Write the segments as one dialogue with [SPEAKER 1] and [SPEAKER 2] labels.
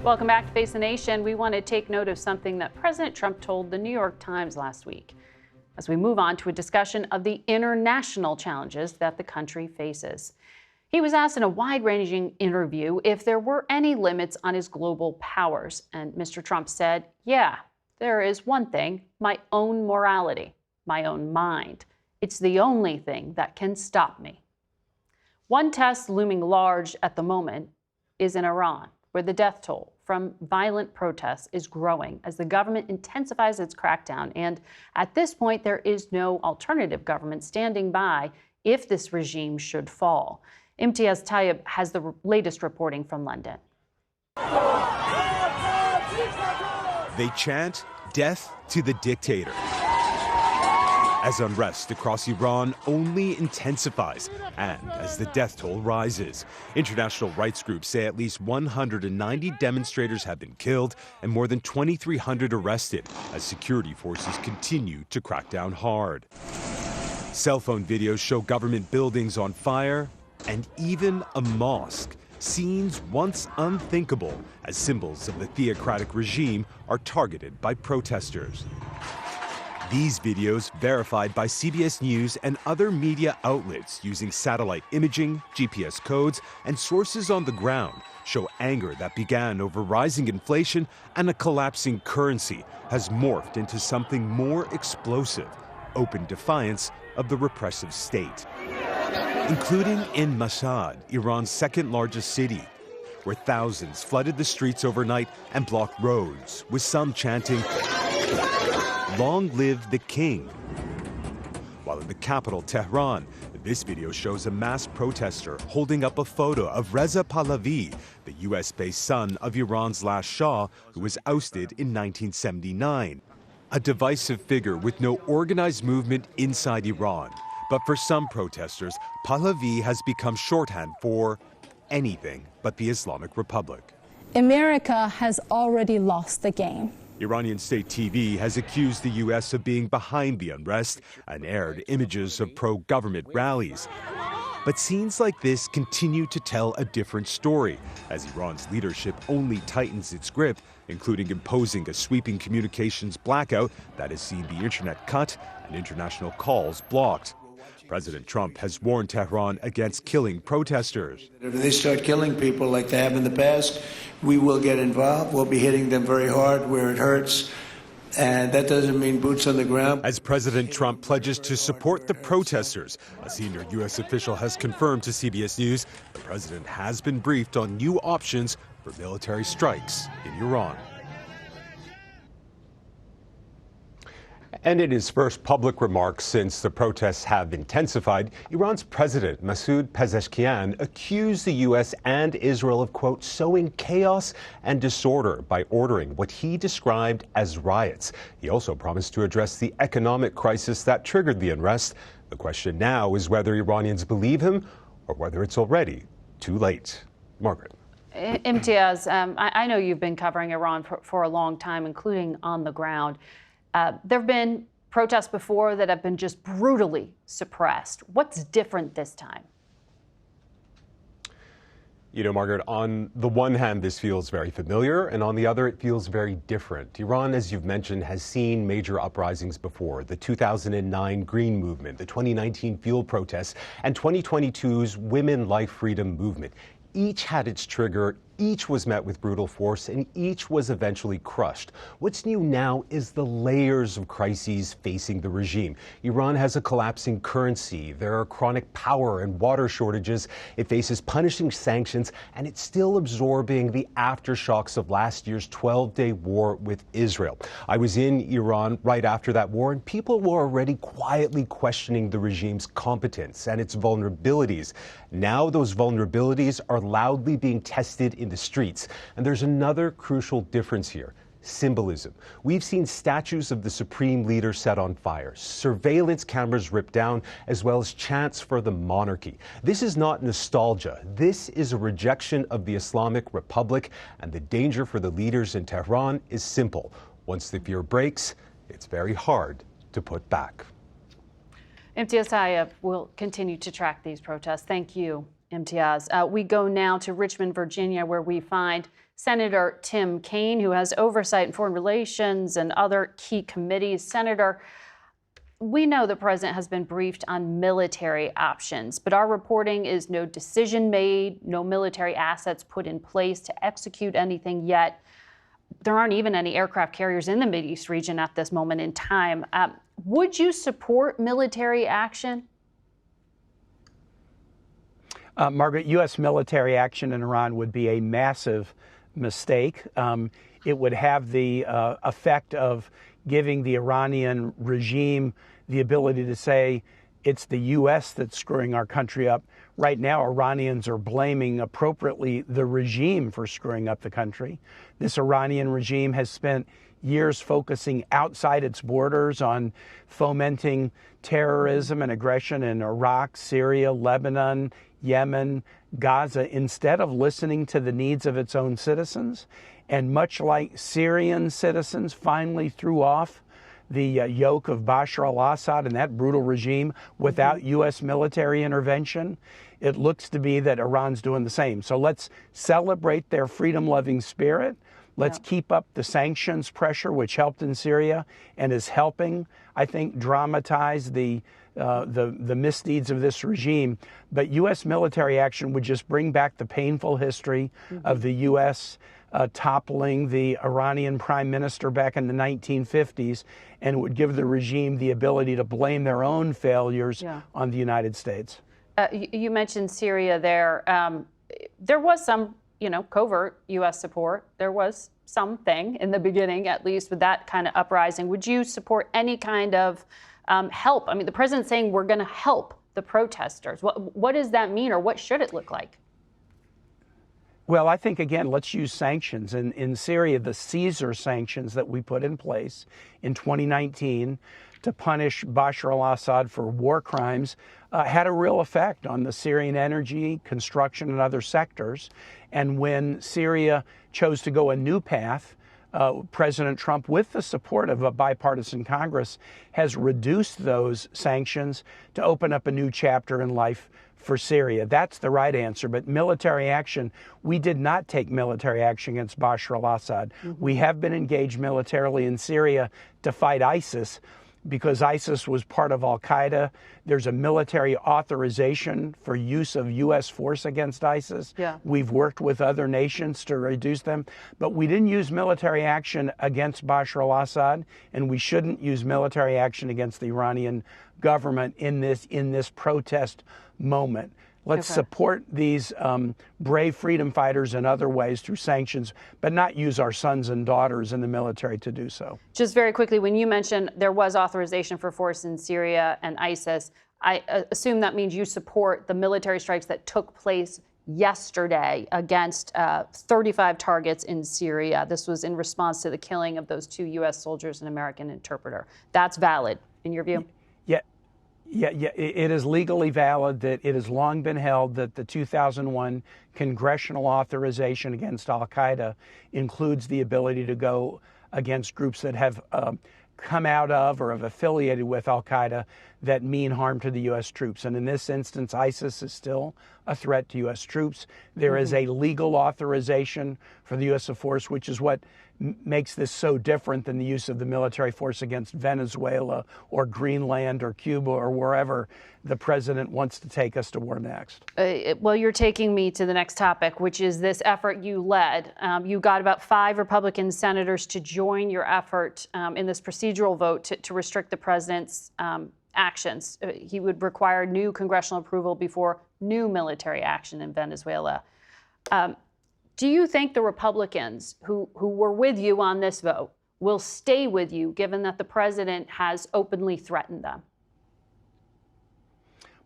[SPEAKER 1] Welcome back to Face the Nation. We want to take note of something that President Trump told the New York Times last week as we move on to a discussion of the international challenges that the country faces. He was asked in a wide-ranging interview if there were any limits on his global powers. And Mr. Trump said, yeah, there is one thing, my own morality, my own mind. It's the only thing that can stop me. One test looming large at the moment is in Iran, where the death toll from violent protests is growing as the government intensifies its crackdown. And at this point, there is no alternative government standing by if this regime should fall. Imtiaz Tyab has the latest reporting from London.
[SPEAKER 2] They chant, "Death to the dictator," as unrest across Iran only intensifies and as the death toll rises. International rights groups say at least 190 demonstrators have been killed and more than 2,300 arrested as security forces continue to crack down hard. Cell phone videos show government buildings on fire and even a mosque. Scenes once unthinkable as symbols of the theocratic regime are targeted by protesters. These videos, verified by CBS News and other media outlets using satellite imaging, GPS codes, and sources on the ground, show anger that began over rising inflation and a collapsing currency has morphed into something more explosive, open defiance of the repressive state. Including in Mashhad, Iran's second-largest city, where thousands flooded the streets overnight and blocked roads, with some chanting, "Long live the king." While in the capital, Tehran, this video shows a masked protester holding up a photo of Reza Pahlavi, the US-based son of Iran's last Shah, who was ousted in 1979. A divisive figure with no organized movement inside Iran. But for some protesters, Pahlavi has become shorthand for anything but the Islamic Republic.
[SPEAKER 3] America has already lost the game.
[SPEAKER 2] Iranian state TV has accused the U.S. of being behind the unrest and aired images of pro-government rallies. But scenes like this continue to tell a different story, as Iran's leadership only tightens its grip, including imposing a sweeping communications blackout that has seen the internet cut and international calls blocked. President Trump has warned Tehran against killing protesters.
[SPEAKER 4] If they start killing people like they have in the past, we will get involved. We'll be hitting them very hard where it hurts. And that doesn't mean boots on the ground.
[SPEAKER 2] As President Trump pledges to support the protesters, a senior U.S. official has confirmed to CBS News the president has been briefed on new options for military strikes in Iran.
[SPEAKER 5] And in his first public remarks since the protests have intensified, Iran's President Masoud Pezeshkian accused the U.S. and Israel of, quote, sowing chaos and disorder by ordering what he described as riots. He also promised to address the economic crisis that triggered the unrest. The question now is whether Iranians believe him or whether it's already too late. Margaret.
[SPEAKER 1] Imtiaz, I know you've been covering Iran for a long time, including on the ground. There have been protests before that have been just brutally suppressed. What's different this time?
[SPEAKER 5] You know, Margaret, on the one hand, this feels very familiar, and on the other, it feels very different. Iran, as you've mentioned, has seen major uprisings before. The 2009 Green Movement, the 2019 fuel protests, and 2022's Women Life Freedom Movement. Each had its trigger, each was met with brutal force, and each was eventually crushed. What's new now is the layers of crises facing the regime. Iran has a collapsing currency, there are chronic power and water shortages, it faces punishing sanctions, and it's still absorbing the aftershocks of last year's 12-day war with Israel. I was in Iran right after that war, and people were already quietly questioning the regime's competence and its vulnerabilities. Now those vulnerabilities are loudly being tested in the streets. And there's another crucial difference here: symbolism. We've seen statues of the supreme leader set on fire, surveillance cameras ripped down, as well as chants for the monarchy. This is not nostalgia. This is a rejection of the Islamic Republic, and the danger for the leaders in Tehran is simple. Once the fear breaks, it's very hard to put back.
[SPEAKER 1] Imtiaz Tyab will continue to track these protests. Thank you, Imtiaz. We go now to Richmond, Virginia, where we find Senator Tim Kaine, who has oversight in foreign relations and other key committees. Senator, we know the president has been briefed on military options, but our reporting is no decision made, no military assets put in place to execute anything yet. There aren't even any aircraft carriers in the Mideast region at this moment in time. Would you support military action?
[SPEAKER 6] Margaret, U.S. military action in Iran would be a massive mistake. It would have the effect of giving the Iranian regime the ability to say it's the U.S. that's screwing our country up. Right now, Iranians are blaming appropriately the regime for screwing up the country. This Iranian regime has spent years focusing outside its borders on fomenting terrorism and aggression in Iraq, Syria, Lebanon, Yemen, Gaza, instead of listening to the needs of its own citizens. And much like Syrian citizens finally threw off the yoke of Bashar al-Assad and that brutal regime without U.S. military intervention, it looks to be that Iran's doing the same. So let's celebrate their freedom-loving spirit. Let's keep up the sanctions pressure, which helped in Syria and is helping, I think, dramatize the misdeeds of this regime. But U.S. military action would just bring back the painful history of the U.S. Toppling the Iranian prime minister back in the 1950s, and it would give the regime the ability to blame their own failures on the United States.
[SPEAKER 1] You mentioned Syria there. There was some, covert U.S. support. There was something in the beginning, at least, with that kind of uprising. Would you support any kind of help? I mean, the president's saying we're going to help the protesters. What does that mean, or what should it look like?
[SPEAKER 6] Well, I think, again, let's use sanctions. In Syria, the Caesar sanctions that we put in place in 2019 to punish Bashar al-Assad for war crimes had a real effect on the Syrian energy, construction, and other sectors. And when Syria chose to go a new path, President Trump, with the support of a bipartisan Congress, has reduced those sanctions to open up a new chapter in life for Syria. That's the right answer. But military action, we did not take military action against Bashar al-Assad. We have been engaged militarily in Syria to fight ISIS because ISIS was part of al-Qaeda. There's a military authorization for use of U.S. force against ISIS. We've worked with other nations to reduce them, but we didn't use military action against Bashar al-Assad, and we shouldn't use military action against the Iranian government in this protest moment. Let's support these brave freedom fighters in other ways through sanctions, but not use our sons and daughters in the military to do so.
[SPEAKER 1] Just very quickly, when you mentioned there was authorization for force in Syria and ISIS, I assume that means you support the military strikes that took place yesterday against 35 targets in Syria. This was in response to the killing of those 2 U.S. soldiers and American interpreter. That's valid, in your view?
[SPEAKER 6] Yeah, it is legally valid. That it has long been held that the 2001 congressional authorization against al-Qaeda includes the ability to go against groups that have come out of or have affiliated with al-Qaeda that mean harm to the U.S. troops. And in this instance, ISIS is still a threat to U.S. troops. There is a legal authorization for the use of force, which is what makes this so different than the use of the military force against Venezuela or Greenland or Cuba or wherever the president wants to take us to war next.
[SPEAKER 1] Well, you're taking me to the next topic, which is this effort you led. You got about 5 Republican senators to join your effort in this procedural vote to restrict the president's actions. He would require new congressional approval before new military action in Venezuela. Do you think the Republicans who were with you on this vote will stay with you, given that the president has openly threatened them?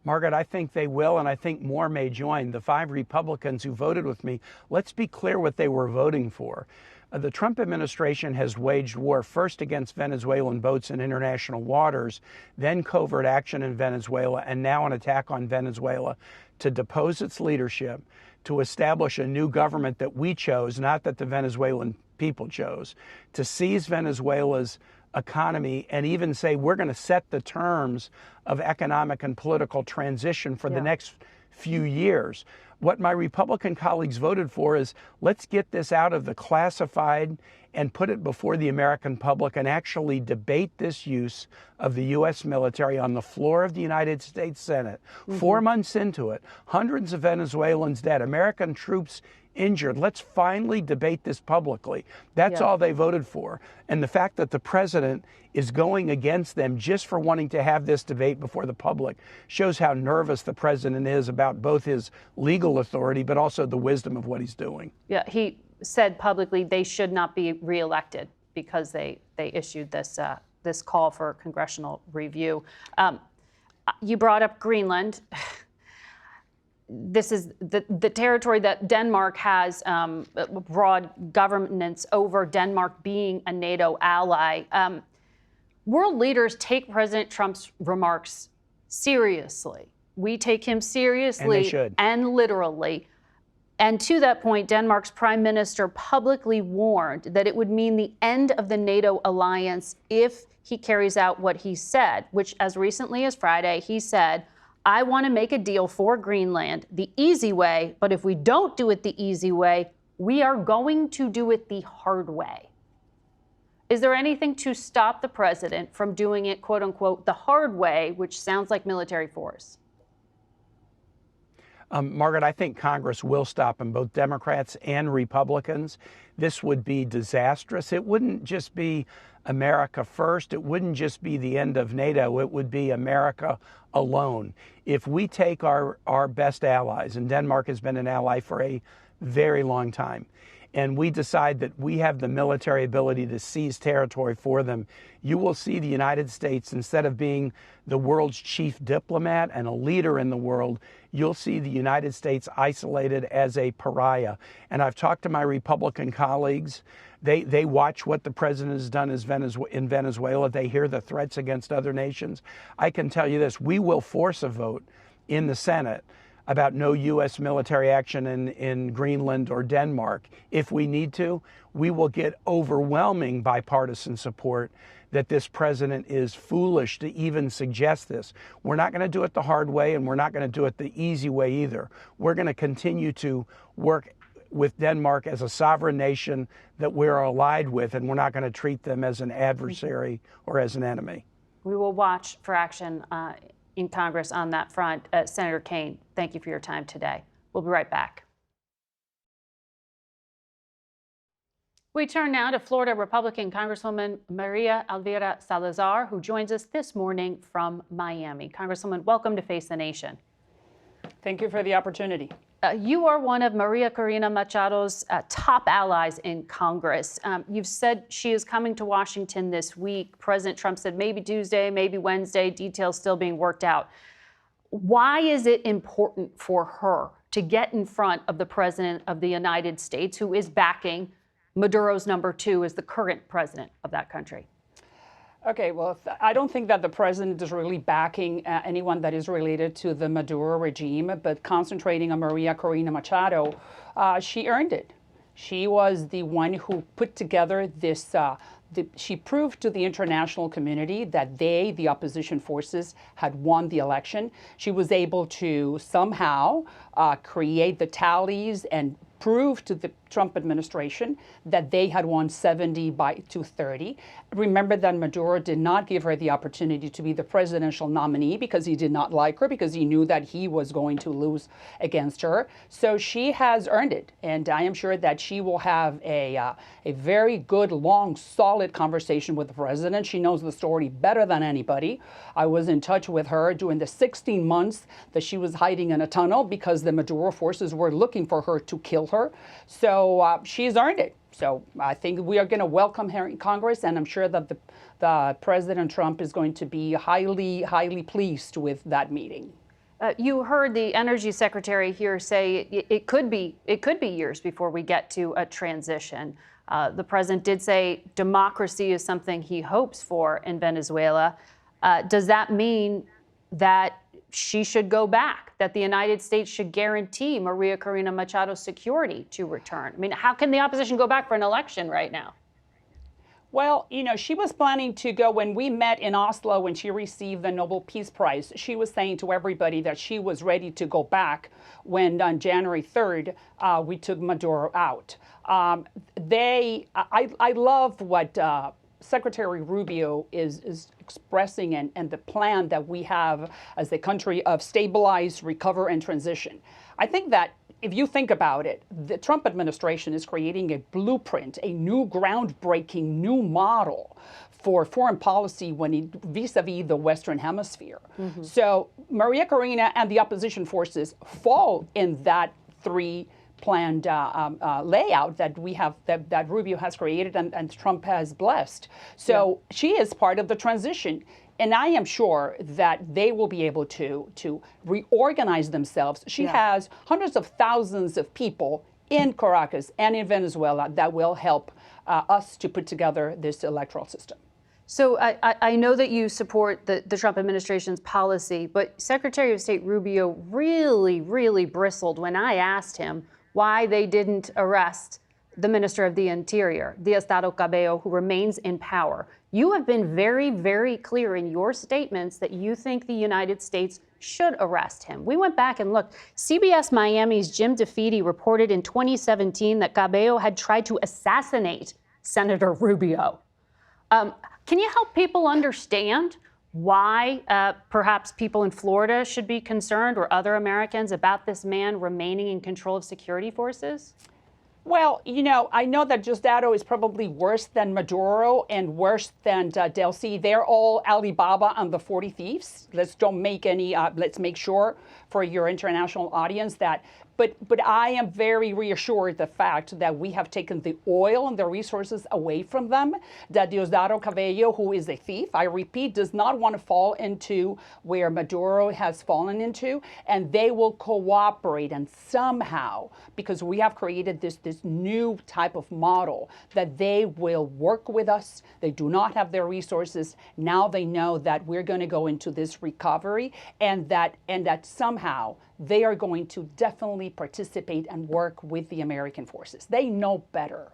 [SPEAKER 6] Margaret, I think they will, and I think more may join. The 5 Republicans who voted with me, let's be clear what they were voting for. The Trump administration has waged war first against Venezuelan boats in international waters, then covert action in Venezuela, and now an attack on Venezuela to depose its leadership, to establish a new government that we chose, not that the Venezuelan people chose, to seize Venezuela's economy and even say we're going to set the terms of economic and political transition for the next few years. What my Republican colleagues voted for is, let's get this out of the classified and put it before the American public and actually debate this use of the U.S. military on the floor of the United States Senate. 4 months into it, hundreds of Venezuelans dead, American troops injured. Let's finally debate this publicly. That's all they voted for. And the fact that the president is going against them just for wanting to have this debate before the public shows how nervous the president is about both his legal authority but also the wisdom of what he's doing.
[SPEAKER 1] Yeah, he said publicly they should not be reelected because they issued this this call for congressional review. You brought up Greenland. This is the territory that Denmark has broad governance over, Denmark being a NATO ally. World leaders take President Trump's remarks seriously. We take him seriously
[SPEAKER 6] And they should.
[SPEAKER 1] And literally. And to that point, Denmark's prime minister publicly warned that it would mean the end of the NATO alliance if he carries out what he said, which as recently as Friday, he said, I want to make a deal for Greenland the easy way, but if we don't do it the easy way, we are going to do it the hard way. Is there anything to stop the president from doing it, quote unquote, the hard way, which sounds like military force?
[SPEAKER 6] Margaret, I think Congress will stop him, both Democrats and Republicans. This would be disastrous. It wouldn't just be America first. It wouldn't just be the end of NATO. It would be America alone. If we take our best allies, and Denmark has been an ally for a very long time, and we decide that we have the military ability to seize territory for them, you will see the United States, instead of being the world's chief diplomat and a leader in the world, you'll see the United States isolated as a pariah. And I've talked to my Republican colleagues. They watch what the president has done in Venezuela. They hear the threats against other nations. I can tell you this, we will force a vote in the Senate about no U.S. military action in Greenland or Denmark. If we need to, we will get overwhelming bipartisan support that this president is foolish to even suggest this. We're not going to do it the hard way, and we're not going to do it the easy way either. We're going to continue to work with Denmark as a sovereign nation that we're allied with, and we're not going to treat them as an adversary or as an enemy.
[SPEAKER 1] We will watch for action in Congress on that front. Senator Kaine, thank you for your time today. We'll be right back. We turn now to Florida Republican Congresswoman Maria Elvira Salazar, who joins us this morning from Miami. Congresswoman, welcome to Face the Nation.
[SPEAKER 7] Thank you for the opportunity.
[SPEAKER 1] You are one of Maria Corina Machado's top allies in Congress. You've said she is coming to Washington this week. President Trump said maybe Tuesday, maybe Wednesday, details still being worked out. Why is it important for her to get in front of the President of the United States, who is backing Maduro's #2 as the current president of that country?
[SPEAKER 7] Okay, well, I don't think that the president is really backing anyone that is related to the Maduro regime, but concentrating on Maria Corina Machado, she earned it. She was the one who put together this, she proved to the international community that they, the opposition forces, had won the election. She was able to somehow create the tallies and prove to the Trump administration that they had won 70 to 30. Remember that Maduro did not give her the opportunity to be the presidential nominee because he did not like her, because he knew that he was going to lose against her. So she has earned it, and I am sure that she will have a very good, long, solid conversation with the president. She knows the story better than anybody. I was in touch with her during the 16 months that she was hiding in a tunnel because the Maduro forces were looking for her to kill her. So she's earned it. So I think we are going to welcome her in Congress, and I'm sure that the President Trump is going to be highly, highly pleased with that meeting.
[SPEAKER 1] You heard the Energy Secretary here say it could be years before we get to a transition. The president did say democracy is something he hopes for in Venezuela. Does that mean that she should go back, that the United States should guarantee Maria Corina Machado's security to return? I mean, how can the opposition go back for an election right now?
[SPEAKER 7] Well, she was planning to go when we met in Oslo when she received the Nobel Peace Prize. She was saying to everybody that she was ready to go back when on January 3rd, we took Maduro out. I love what Secretary Rubio is expressing and the plan that we have as a country of stabilize, recover, and transition. I think that if you think about it, the Trump administration is creating a blueprint, a new groundbreaking new model for foreign policy vis-a-vis the Western Hemisphere. Mm-hmm. So Maria Corina and the opposition forces fall in that three-planned layout that we have, that Rubio has created and Trump has blessed. So she is part of the transition. And I am sure that they will be able to reorganize themselves. She has hundreds of thousands of people in Caracas and in Venezuela that will help us to put together this electoral system.
[SPEAKER 1] So I know that you support the Trump administration's policy, but Secretary of State Rubio really bristled when I asked him why they didn't arrest the Minister of the Interior, Diosdado Cabello, who remains in power. You have been very clear in your statements that you think the United States should arrest him. We went back and looked. CBS Miami's Jim DeFede reported in 2017 that Cabello had tried to assassinate Senator Rubio. Can you help people understand why perhaps people in Florida should be concerned, or other Americans, about this man remaining in control of security forces?
[SPEAKER 7] Well, I know that Diosdado is probably worse than Maduro and worse than Delcy. They're all Alibaba and the 40 Thieves. Let's make sure for your international audience that. But I am very reassured the fact that we have taken the oil and the resources away from them, that Diosdado Cabello, who is a thief, I repeat, does not want to fall into where Maduro has fallen into, and they will cooperate and somehow, because we have created this new type of model, that they will work with us. They do not have their resources. Now they know that we're going to go into this recovery, and that somehow they are going to definitely participate and work with the American forces. They know better.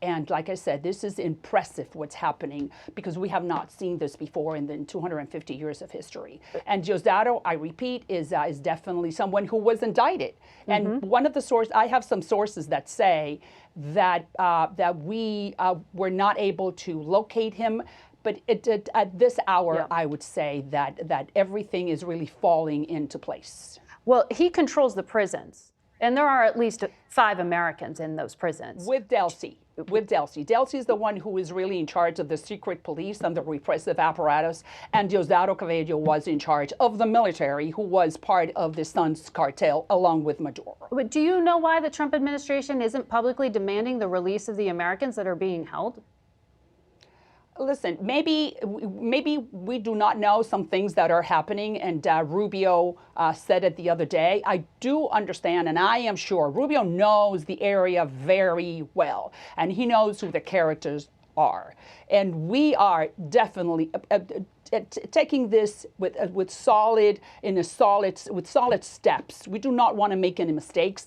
[SPEAKER 7] And like I said, this is impressive what's happening, because we have not seen this before in the 250 years of history. And Diosdado, I repeat, is definitely someone who was indicted. Mm-hmm. And one of the sources, I have some sources that say that we were not able to locate him. But at this hour, I would say that everything is really falling into place.
[SPEAKER 1] Well, he controls the prisons, and there are at least 5 Americans in those prisons.
[SPEAKER 7] With Delcy. Delcy is the one who is really in charge of the secret police and the repressive apparatus, and Diosdado Cabello was in charge of the military, who was part of the Suns cartel along with Maduro.
[SPEAKER 1] But do you know why the Trump administration isn't publicly demanding the release of the Americans that are being held?
[SPEAKER 7] Listen, maybe we do not know some things that are happening, and Rubio said it the other day. I do understand, and I am sure Rubio knows the area very well, and he knows who the characters are. And we are definitely taking this with solid steps. We do not want to make any mistakes.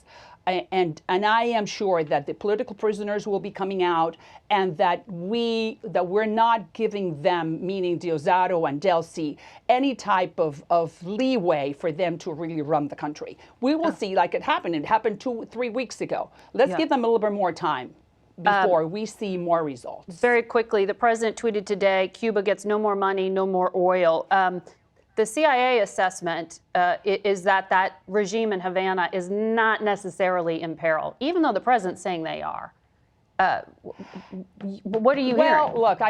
[SPEAKER 7] And I am sure that the political prisoners will be coming out, and that we're not giving them, meaning Diosdado and Delcy, any type of leeway for them to really run the country. We will see, like it happened. It happened 2-3 weeks ago. Let's give them a little bit more time before we see more results.
[SPEAKER 1] Very quickly, the president tweeted today, Cuba gets no more money, no more oil. The CIA assessment is that regime in Havana is not necessarily in peril, even though the president's saying they are. What are you hearing?
[SPEAKER 7] Well, look,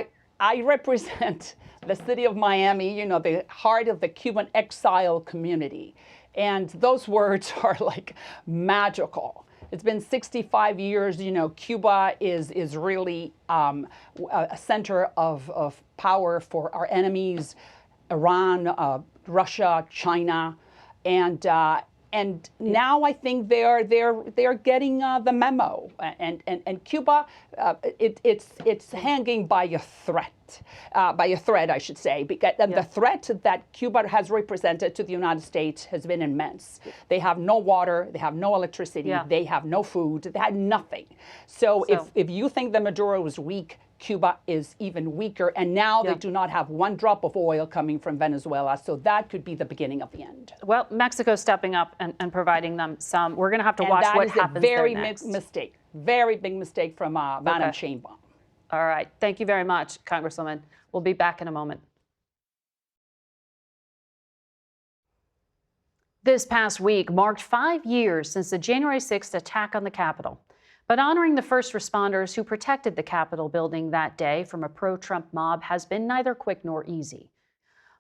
[SPEAKER 7] I represent the city of Miami, the heart of the Cuban exile community. And those words are like magical. It's been 65 years. Cuba is really a center of power for our enemies. Iran, Russia, China, and now I think they're getting the memo, and Cuba, it's hanging by a thread, I should say, because the threat that Cuba has represented to the United States has been immense. They have no water, they have no electricity, they have no food, they had nothing. So if you think that Maduro is weak, Cuba is even weaker, and now they do not have one drop of oil coming from Venezuela, so that could be the beginning of the end.
[SPEAKER 1] Well, Mexico's stepping up and providing them some. We're going to have to watch what happens there next.
[SPEAKER 7] Very big mistake from Madam Sheinbaum.
[SPEAKER 1] All right. Thank you very much, Congresswoman. We'll be back in a moment. This past week marked 5 years since the January 6th attack on the Capitol. But honoring the first responders who protected the Capitol building that day from a pro-Trump mob has been neither quick nor easy.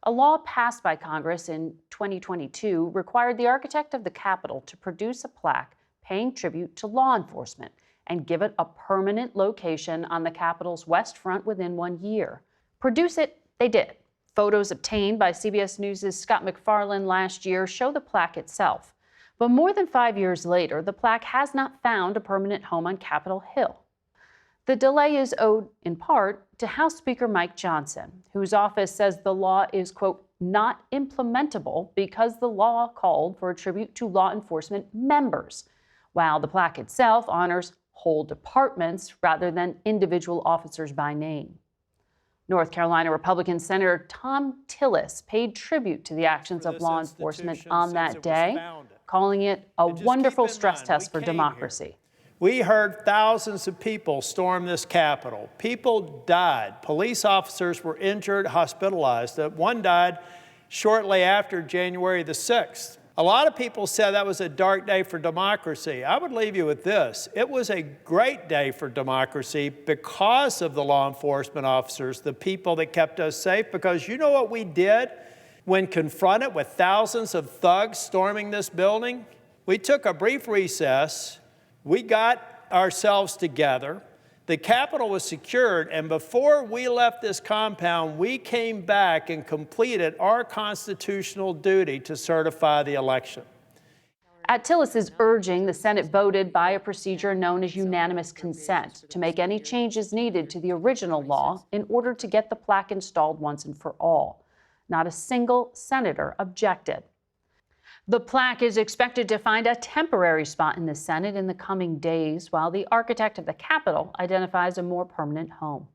[SPEAKER 1] A law passed by Congress in 2022 required the architect of the Capitol to produce a plaque paying tribute to law enforcement and give it a permanent location on the Capitol's West Front within 1 year. Produce it, they did. Photos obtained by CBS News' Scott MacFarlane last year show the plaque itself. But more than 5 years later, the plaque has not found a permanent home on Capitol Hill. The delay is owed, in part, to House Speaker Mike Johnson, whose office says the law is, quote, not implementable because the law called for a tribute to law enforcement members, while the plaque itself honors whole departments rather than individual officers by name. North Carolina Republican Senator Tom Tillis paid tribute to the actions of law enforcement on that day, calling it a wonderful stress test for democracy.
[SPEAKER 8] We heard thousands of people storm this Capitol. People died. Police officers were injured, hospitalized. One died shortly after January the 6th. A lot of people said that was a dark day for democracy. I would leave you with this. It was a great day for democracy because of the law enforcement officers, the people that kept us safe, because you know what we did when confronted with thousands of thugs storming this building? We took a brief recess. We got ourselves together. The Capitol was secured, and before we left this compound, we came back and completed our constitutional duty to certify the election.
[SPEAKER 1] At Tillis's urging, the Senate voted by a procedure known as unanimous consent to make any changes needed to the original law in order to get the plaque installed once and for all. Not a single senator objected. The plaque is expected to find a temporary spot in the Senate in the coming days, while the architect of the Capitol identifies a more permanent home.